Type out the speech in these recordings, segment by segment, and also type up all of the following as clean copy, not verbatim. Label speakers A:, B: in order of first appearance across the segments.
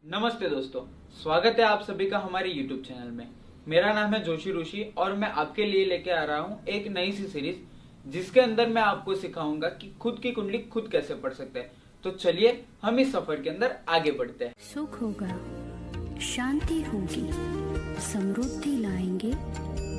A: नमस्ते दोस्तों, स्वागत है आप सभी का हमारे YouTube चैनल में। मेरा नाम है जोशी ऋषि और मैं आपके लिए लेके आ रहा हूँ एक नई सी सीरीज जिसके अंदर मैं आपको सिखाऊंगा कि खुद की कुंडली खुद कैसे पढ़ सकते हैं। तो चलिए हम इस सफर के अंदर आगे बढ़ते हैं।
B: सुख होगा, शांति होगी, समृद्धि लाएंगे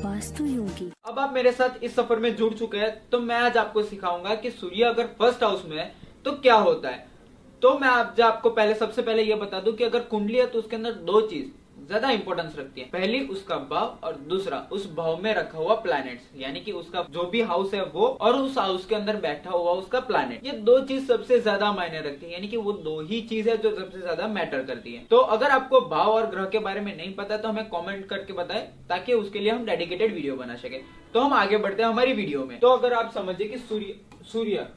B: वास्तु योगी।
A: अब आप मेरे साथ इस सफर में जुड़ चुके हैं तो मैं आज आपको सिखाऊंगा कि सूर्य अगर फर्स्ट हाउस में है तो क्या होता है। तो मैं आपको सबसे पहले ये बता दूं कि अगर कुंडली है तो उसके अंदर दो चीज ज्यादा इंपॉर्टेंस रखती है। पहली उसका भाव और दूसरा उस भाव में रखा हुआ प्लैनेट्स, यानी कि उसका जो भी हाउस है वो और उस हाउस के अंदर बैठा हुआ उसका प्लैनेट। ये दो चीज सबसे ज्यादा मायने रखती है, यानी कि वो दो ही चीज है जो सबसे ज्यादा मैटर करती है। तो अगर आपको भाव और ग्रह के बारे में नहीं पता तो हमें कॉमेंट करके बताएं ताकि उसके लिए हम डेडिकेटेड वीडियो बना सके। तो हम आगे बढ़ते हैं हमारी वीडियो में। तो अगर आप समझिए कि सूर्य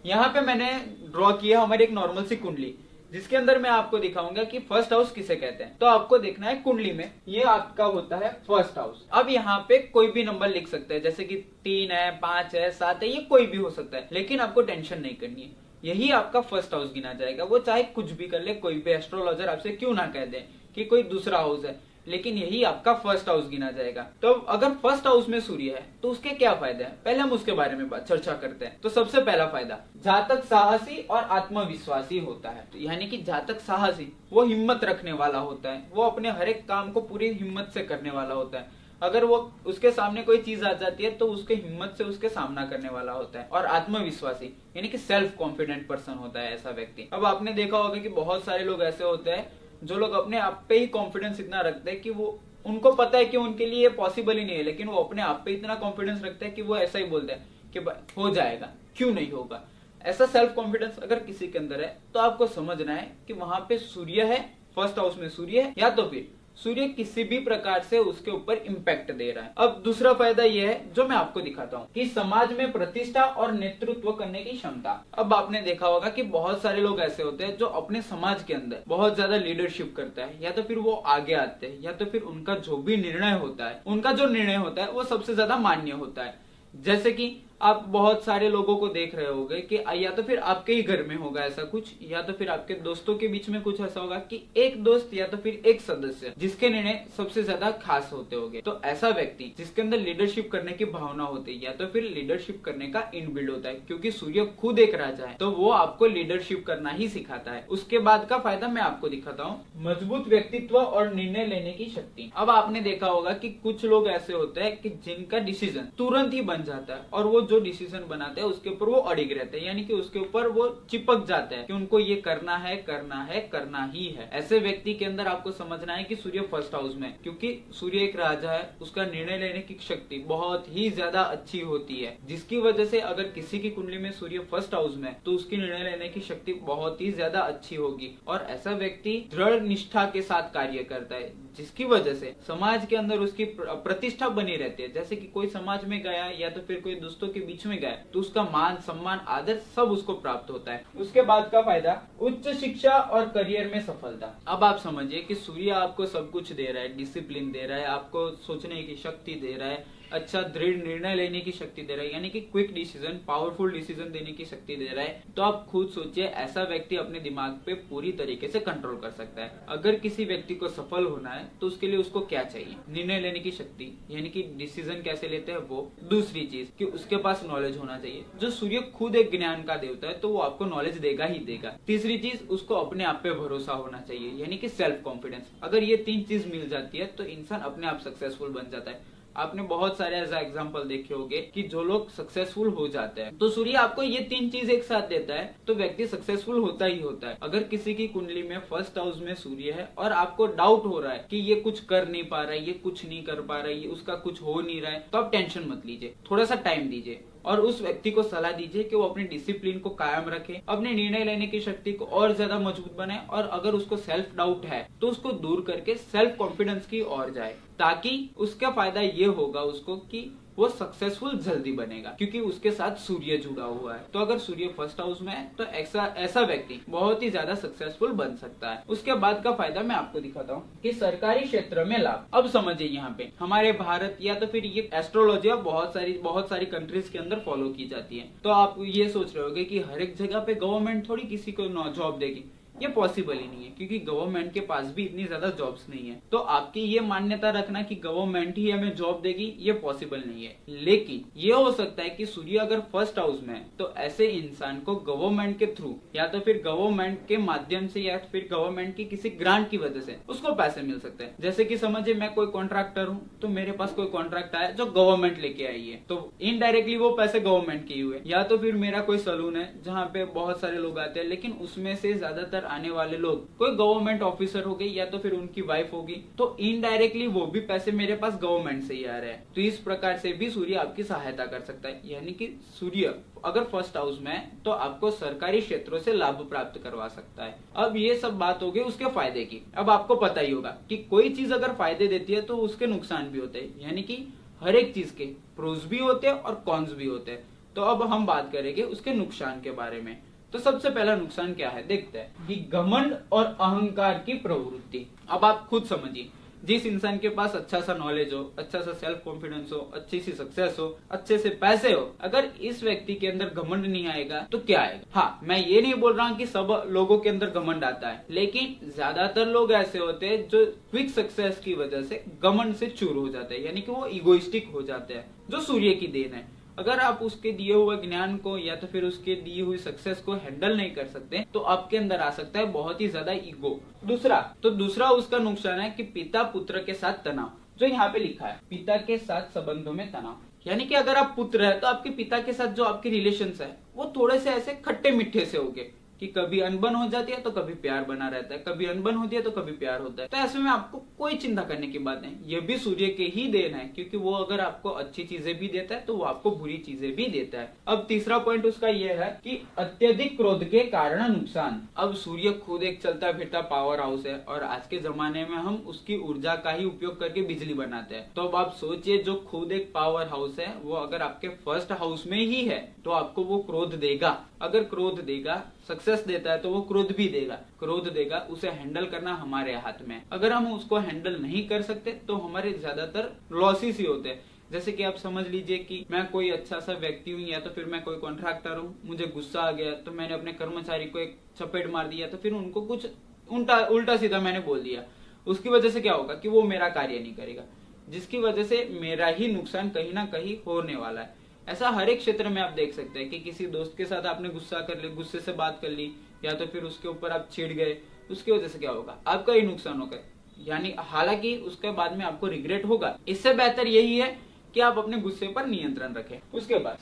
A: यहाँ पे मैंने ड्रॉ किया हमारी एक नॉर्मल सी कुंडली जिसके अंदर मैं आपको दिखाऊंगा कि फर्स्ट हाउस किसे कहते हैं। तो आपको देखना है कुंडली में ये आपका होता है फर्स्ट हाउस। अब यहाँ पे कोई भी नंबर लिख सकते हैं, जैसे कि 3 है, 5 है, 7 है, ये कोई भी हो सकता है, लेकिन आपको टेंशन नहीं करनी है। यही आपका फर्स्ट हाउस गिना जाएगा। वो चाहे कुछ भी कर ले, कोई भी एस्ट्रोलॉजर आपसे क्यों ना कह दे कि कोई दूसरा हाउस है, लेकिन यही आपका फर्स्ट हाउस गिना जाएगा। तो अगर फर्स्ट हाउस में सूर्य है तो उसके क्या फायदे हैं, पहले हम उसके बारे में चर्चा करते हैं। तो सबसे पहला फायदा, जातक साहसी और आत्मविश्वासी होता है। तो यानी कि जातक साहसी, वो हिम्मत रखने वाला होता है, वो अपने हर एक काम को पूरी हिम्मत से करने वाला होता है। अगर वो उसके सामने कोई चीज आ जाती है तो उसके हिम्मत से उसके सामना करने वाला होता है। और आत्मविश्वासी यानी कि सेल्फ कॉन्फिडेंट पर्सन होता है ऐसा व्यक्ति। अब आपने देखा होगा कि बहुत सारे लोग ऐसे होते हैं जो लोग अपने आप पे ही कॉन्फिडेंस इतना रखते हैं कि वो उनको पता है कि उनके लिए ये पॉसिबल ही नहीं है, लेकिन वो अपने आप पे इतना कॉन्फिडेंस रखते हैं कि वो ऐसा ही बोलते हैं कि हो जाएगा, क्यों नहीं होगा। ऐसा सेल्फ कॉन्फिडेंस अगर किसी के अंदर है तो आपको समझना है कि वहां पे सूर्य है, फर्स्ट हाउस में सूर्य है, या तो फिर सूर्य किसी भी प्रकार से उसके ऊपर इम्पैक्ट दे रहा है। अब दूसरा फायदा यह है जो मैं आपको दिखाता हूँ कि समाज में प्रतिष्ठा और नेतृत्व करने की क्षमता। अब आपने देखा होगा कि बहुत सारे लोग ऐसे होते हैं जो अपने समाज के अंदर बहुत ज्यादा लीडरशिप करता है, या तो फिर वो आगे आते हैं, या तो फिर उनका जो भी निर्णय होता है वो सबसे ज्यादा मान्य होता है। जैसे कि आप बहुत सारे लोगों को देख रहे होंगे कि या तो फिर आपके ही घर में होगा ऐसा कुछ, या तो फिर आपके दोस्तों के बीच में कुछ ऐसा होगा कि एक दोस्त या तो फिर एक सदस्य जिसके निर्णय सबसे ज्यादा खास होते होंगे। तो ऐसा व्यक्ति जिसके अंदर लीडरशिप करने की भावना होती है या तो फिर लीडरशिप करने का इनबिल्ड होता है, क्योंकि सूर्य खुद एक राजा है तो वो आपको लीडरशिप करना ही सिखाता है। उसके बाद का फायदा मैं आपको दिखाता हूँ, मजबूत व्यक्तित्व और निर्णय लेने की शक्ति। अब आपने देखा होगा कि कुछ लोग ऐसे होते हैं कि जिनका डिसीजन तुरंत ही बन जाता है और वो जो डिसीजन बनाते हैं उसके ऊपर वो अड़िग रहते हैं, यानी कि उसके ऊपर वो चिपक जाते हैं कि उनको ये करना है, करना ही है। ऐसे व्यक्ति के अंदर आपको समझना है कि सूर्य फर्स्ट हाउस में, क्योंकि सूर्य एक राजा है, उसका निर्णय लेने की शक्ति बहुत ही ज्यादा अच्छी होती है, जिसकी वजह से अगर किसी की कुंडली में सूर्य फर्स्ट हाउस में तो उसकी निर्णय लेने की शक्ति बहुत ही ज्यादा अच्छी होगी। और ऐसा व्यक्ति दृढ़ निष्ठा के साथ कार्य करता है, जिसकी वजह से समाज के अंदर उसकी प्रतिष्ठा बनी रहती है। जैसे कि कोई समाज में गया या तो फिर कोई दोस्तों के बीच में गया तो उसका मान, सम्मान, आदर सब उसको प्राप्त होता है। उसके बाद का फायदा, उच्च शिक्षा और करियर में सफलता। अब आप समझिए कि सूर्य आपको सब कुछ दे रहा है, डिसिप्लिन दे रहा है, आपको सोचने की शक्ति दे रहा है, अच्छा दृढ़ निर्णय लेने की शक्ति दे रहा है, यानी कि क्विक डिसीजन, पावरफुल डिसीजन देने की शक्ति दे रहा है। तो आप खुद सोचिए, ऐसा व्यक्ति अपने दिमाग पे पूरी तरीके से कंट्रोल कर सकता है। अगर किसी व्यक्ति को सफल होना है तो उसके लिए उसको क्या चाहिए, निर्णय लेने की शक्ति, यानी कि डिसीजन कैसे लेते हैं वो। दूसरी चीज कि उसके पास नॉलेज होना चाहिए। जो सूर्य खुद एक ज्ञान का देवता है तो वो आपको नॉलेज देगा ही देगा। तीसरी चीज, उसको अपने आप पे भरोसा होना चाहिए, यानी कि सेल्फ कॉन्फिडेंस। अगर ये तीन चीज मिल जाती है तो इंसान अपने आप सक्सेसफुल बन जाता है। आपने बहुत सारे ऐसा एग्जाम्पल देखे होंगे कि जो लोग सक्सेसफुल हो जाते हैं, तो सूर्य आपको ये तीन चीज एक साथ देता है तो व्यक्ति सक्सेसफुल होता ही होता है। अगर किसी की कुंडली में फर्स्ट हाउस में सूर्य है और आपको डाउट हो रहा है कि ये कुछ कर नहीं पा रहा है, ये कुछ नहीं कर पा रहा है, ये उसका कुछ हो नहीं रहा है, तो आप टेंशन मत लीजिए, थोड़ा सा टाइम दीजिए और उस व्यक्ति को सलाह दीजिए कि वो अपने डिसिप्लिन को कायम रखे, अपने निर्णय लेने की शक्ति को और ज्यादा मजबूत बनाए, और अगर उसको सेल्फ डाउट है तो उसको दूर करके सेल्फ कॉन्फिडेंस की ओर जाए, ताकि उसका फायदा ये होगा उसको कि वो सक्सेसफुल जल्दी बनेगा, क्योंकि उसके साथ सूर्य जुड़ा हुआ है। तो अगर सूर्य फर्स्ट हाउस में है तो ऐसा व्यक्ति बहुत ही ज्यादा सक्सेसफुल बन सकता है। उसके बाद का फायदा मैं आपको दिखाता हूँ कि सरकारी क्षेत्र में लाभ। अब समझिए, यहाँ पे हमारे भारत या तो फिर ये एस्ट्रोलॉजी बहुत सारी कंट्रीज के अंदर फॉलो की जाती है। तो आप ये सोच रहे होगे कि हर एक जगह पे गवर्नमेंट थोड़ी किसी को जॉब देगी, ये पॉसिबल ही नहीं है, क्योंकि गवर्नमेंट के पास भी इतनी ज्यादा जॉब्स नहीं है। तो आपकी ये मान्यता रखना कि गवर्नमेंट ही हमें जॉब देगी, ये पॉसिबल नहीं है। लेकिन ये हो सकता है कि सूर्य अगर फर्स्ट हाउस में है तो ऐसे इंसान को गवर्नमेंट के थ्रू या तो फिर गवर्नमेंट के माध्यम से या फिर गवर्नमेंट की किसी ग्रांट की वजह से उसको पैसे मिल सकते हैं। जैसे कि समझिए मैं कोई कॉन्ट्रैक्टर हूँ, तो मेरे पास कोई कॉन्ट्रैक्ट आया जो गवर्नमेंट लेके आई है, तो इनडायरेक्टली वो पैसे गवर्नमेंट के हुए। या तो फिर मेरा कोई सलून है जहाँ पे बहुत सारे लोग आते हैं, लेकिन उसमें से ज्यादातर आने वाले लोग कोई गवर्नमेंट ऑफिसर हो गए या तो फिर उनकी वाइफ होगी, तो इनडायरेक्टली वो भी पैसे मेरे पास गवर्नमेंट से ही आ रहे हैं। तो इस प्रकार से भी सूर्य आपकी सहायता कर सकता है। यानी कि सूर्य अगर फर्स्ट हाउस में है तो आपको सरकारी क्षेत्रों से लाभ प्राप्त करवा सकता है। अब ये सब बात हो गई उसके फायदे की। अब आपको पता ही होगा कि कोई चीज अगर फायदे देती है तो उसके नुकसान भी होते हैं, यानी कि हर एक चीज के प्रोज भी होते हैं और कॉन्स भी होते हैं। तो अब हम बात करेंगे उसके नुकसान के बारे में। तो सबसे पहला नुकसान क्या है, देखते हैं कि घमंड और अहंकार की प्रवृत्ति। अब आप खुद समझिए, जिस इंसान के पास अच्छा सा नॉलेज हो, अच्छा सा सेल्फ कॉन्फिडेंस हो, अच्छी सी सक्सेस हो, अच्छे से पैसे हो, अगर इस व्यक्ति के अंदर घमंड नहीं आएगा तो क्या आएगा। हाँ, मैं ये नहीं बोल रहा हूँ कि सब लोगों के अंदर घमंड आता है, लेकिन ज्यादातर लोग ऐसे होते हैं जो क्विक सक्सेस की वजह से घमंड से चूर हो जाते हैं, यानी कि वो इगोइस्टिक हो जाते हैं, जो सूर्य की देन है। अगर आप उसके दिए हुए ज्ञान को या तो फिर उसके दी हुई सक्सेस को हैंडल नहीं कर सकते तो आपके अंदर आ सकता है बहुत ही ज्यादा ईगो। दूसरा उसका नुकसान है कि पिता पुत्र के साथ तनाव, जो यहाँ पे लिखा है पिता के साथ संबंधों में तनाव। यानी कि अगर आप पुत्र है तो आपके पिता के साथ जो आपके रिलेशंस है वो थोड़े से ऐसे खट्टे मीठे से होंगे कि कभी अनबन हो जाती है तो कभी प्यार बना रहता है, कभी अनबन होती है तो कभी प्यार होता है। तो ऐसे में आपको कोई चिंता करने की बात नहीं, ये भी सूर्य के ही देन है, क्योंकि वो अगर आपको अच्छी चीजें भी देता है तो वो आपको बुरी चीजें भी देता है। अब तीसरा पॉइंट उसका यह है कि अत्यधिक क्रोध के कारण नुकसान। अब सूर्य खुद एक चलता फिरता पावर हाउस है और आज के जमाने में हम उसकी ऊर्जा का ही उपयोग करके बिजली बनाते हैं। तो अब आप सोचिए, जो खुद एक पावर हाउस है वो अगर आपके फर्स्ट हाउस में ही है तो आपको वो क्रोध देगा। अगर क्रोध देगा, सक्सेस देता है तो वो क्रोध भी देगा, क्रोध देगा। उसे हैंडल करना हमारे हाथ में है। अगर हम उसको हैंडल नहीं कर सकते तो हमारे ज्यादातर लॉसेस ही होते हैं। जैसे कि आप समझ लीजिए कि मैं कोई अच्छा सा व्यक्ति हूँ या तो फिर मैं कोई कॉन्ट्रैक्टर हूँ, मुझे गुस्सा आ गया तो मैंने अपने कर्मचारी को एक चपेट मार दिया, तो फिर उनको कुछ उल्टा सीधा मैंने बोल दिया। उसकी वजह से क्या होगा कि वो मेरा कार्य नहीं करेगा, जिसकी वजह से मेरा ही नुकसान कहीं ना कहीं होने वाला है। ऐसा हर एक क्षेत्र में आप देख सकते हैं कि किसी दोस्त के साथ आपने गुस्से से बात कर ली या तो फिर उसके ऊपर आप छिड़ गए, उसकी वजह से क्या होगा, आपका ही नुकसान होगा। यानी हालांकि उसके बाद में आपको रिग्रेट होगा। इससे बेहतर यही है कि आप अपने गुस्से पर नियंत्रण रखें। उसके बाद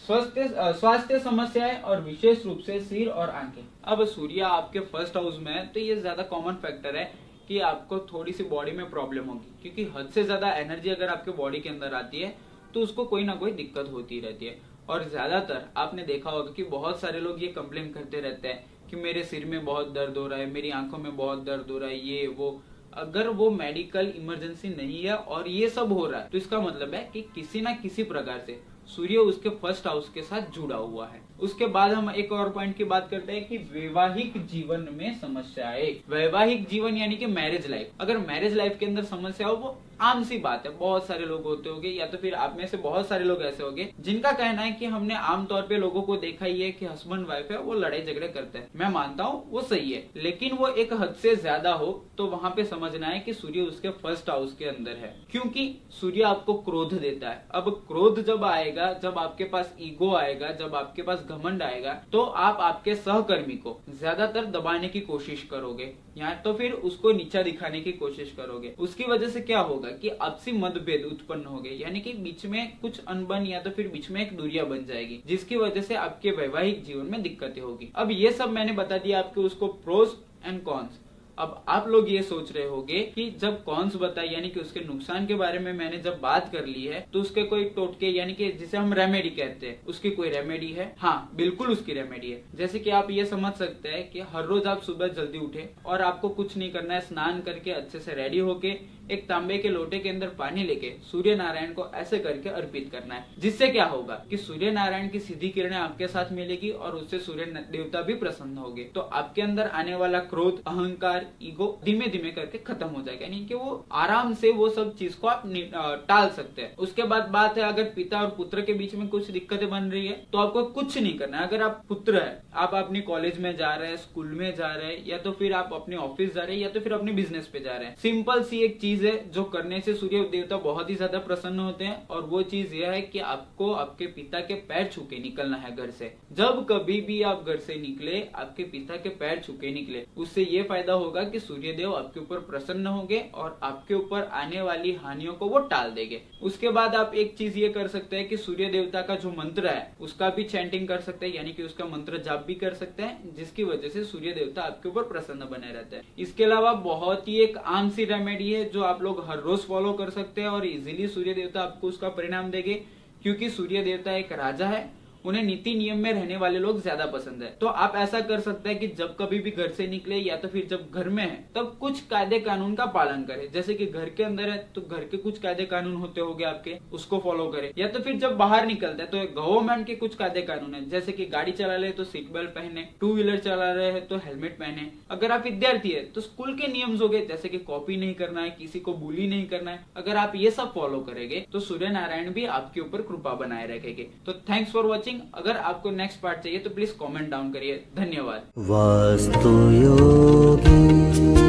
A: स्वास्थ्य समस्याएं और विशेष रूप से सिर और आंखें। अब सूर्य आपके फर्स्ट हाउस में है तो ये ज्यादा कॉमन फैक्टर है कि आपको थोड़ी सी बॉडी में प्रॉब्लम होगी, क्योंकि हद से ज्यादा एनर्जी अगर आपके बॉडी के अंदर आती है तो उसको कोई ना कोई दिक्कत होती रहती है। और ज्यादातर आपने देखा होगा कि बहुत सारे लोग ये कंप्लेन करते रहते हैं कि मेरे सिर में बहुत दर्द हो रहा है, मेरी आंखों में बहुत दर्द हो रहा है, ये वो। अगर वो मेडिकल इमरजेंसी नहीं है और ये सब हो रहा है तो इसका मतलब है कि किसी ना किसी प्रकार से सूर्य उसके फर्स्ट हाउस के साथ जुड़ा हुआ है। उसके बाद हम एक और पॉइंट की बात करते हैं कि वैवाहिक जीवन में समस्याएं। वैवाहिक जीवन यानी कि मैरिज लाइफ। अगर मैरिज लाइफ के अंदर समस्या हो वो आम सी बात है, बहुत सारे लोग होते होंगे या तो फिर आप में से बहुत सारे लोग ऐसे होंगे जिनका कहना है कि हमने आमतौर पे लोगों को देखा ही है कि हस्बैंड वाइफ है वो लड़ाई झगड़े करते हैं। मैं मानता हूँ वो सही है, लेकिन वो एक हद से ज्यादा हो तो वहां पे समझना है कि सूर्य उसके फर्स्ट हाउस के अंदर है, क्योंकि सूर्य आपको क्रोध देता है। अब क्रोध जब आएगा, जब आपके पास ईगो आएगा, जब आपके पास घमंड आएगा, तो आप आपके सहकर्मी को ज्यादातर दबाने की कोशिश करोगे या तो फिर उसको नीचा दिखाने की कोशिश करोगे। उसकी वजह से क्या होगा कि आपसी मतभेद उत्पन्न हो गए, यानी कि बीच में कुछ अनबन या तो फिर बीच में एक दूरियां बन जाएगी, जिसकी वजह से आपके वैवाहिक जीवन में दिक्कतें होगी। अब ये सब मैंने बता दिया आपके उसको प्रोस एंड कॉन्स। अब आप लोग ये सोच रहे होंगे कि जब कॉन्स बताए यानी कि उसके नुकसान के बारे में मैंने जब बात कर ली है तो उसके कोई टोटके यानी कि जिसे हम रेमेडी कहते हैं उसकी कोई रेमेडी है? हाँ, बिल्कुल उसकी रेमेडी है। जैसे कि आप ये समझ सकते हैं कि हर रोज आप सुबह जल्दी उठे और आपको कुछ नहीं करना है, स्नान करके अच्छे से रेडी होके एक तांबे के लोटे के अंदर पानी लेके सूर्य नारायण को ऐसे करके अर्पित करना है, जिससे क्या होगा कि सूर्य नारायण की सीधी किरणें आपके साथ मिलेगी और उससे सूर्य देवता भी प्रसन्न होंगे। तो आपके अंदर आने वाला क्रोध, अहंकार, ईगो धीमे धीमे करके खत्म हो जाएगा, यानी कि वो आराम से वो सब चीज को आप टाल सकते हैं। उसके बाद बात है अगर पिता और पुत्र के बीच में कुछ दिक्कतें बन रही है तो आपको कुछ नहीं करना है। अगर आप पुत्र है, आप अपनी कॉलेज में जा रहे हैं, स्कूल में जा रहे हैं, या तो फिर आप अपने ऑफिस जा रहे हैं, या तो फिर अपने बिजनेस पे जा रहे हैं, सिंपल सी एक चीज है जो करने से सूर्य देवता बहुत ही ज्यादा प्रसन्न होते हैं, और वो चीज यह है कि आपको आपके पिता के पैर छू के निकलना है घर से। जब कभी भी आप घर से निकले, आपके पिता के पैर छू के निकले, उससे ये फायदा होगा कि सूर्य देव आपके ऊपर प्रसन्न होंगे और आपके ऊपर आने वाली हानियों को वो टाल देंगे। उसके बाद आप एक चीज ये कर सकते हैं कि सूर्य देवता का जो मंत्र है उसका भी चैंटिंग कर सकते हैं, यानी कि उसका मंत्र जाप भी कर सकते हैं, जिसकी वजह से सूर्य देवता आपके ऊपर प्रसन्न बने रहते हैं। इसके अलावा बहुत ही एक आम सी रेमेडी है जो आप लोग हर रोज फॉलो कर सकते हैं और इजीली सूर्य देवता आपको उसका परिणाम देंगे, क्योंकि सूर्य देवता एक राजा है, उन्हें नीति नियम में रहने वाले लोग ज्यादा पसंद है। तो आप ऐसा कर सकते हैं कि जब कभी भी घर से निकले या तो फिर जब घर में है तब कुछ कायदे कानून का पालन करें। जैसे कि घर के अंदर है तो घर के कुछ कायदे कानून होते होंगे आपके, उसको फॉलो करें। या तो फिर जब बाहर निकलते हैं तो गवर्नमेंट के कुछ कायदे कानून है, जैसे कि गाड़ी चला रहे तो सीट बेल्ट पहने, टू व्हीलर चला रहे हैं तो हेलमेट पहने। अगर आप विद्यार्थी है तो स्कूल के नियम हो गए, जैसे कि कॉपी नहीं करना है, किसी को बुली नहीं करना है। अगर आप ये सब फॉलो करेंगे तो सूर्य नारायण भी आपके ऊपर कृपा बनाए रखेंगे। तो थैंक्स फॉर वॉचिंग। अगर आपको नेक्स्ट पार्ट चाहिए तो प्लीज कमेंट डाउन करिए। धन्यवाद।
C: वास्तु योगी।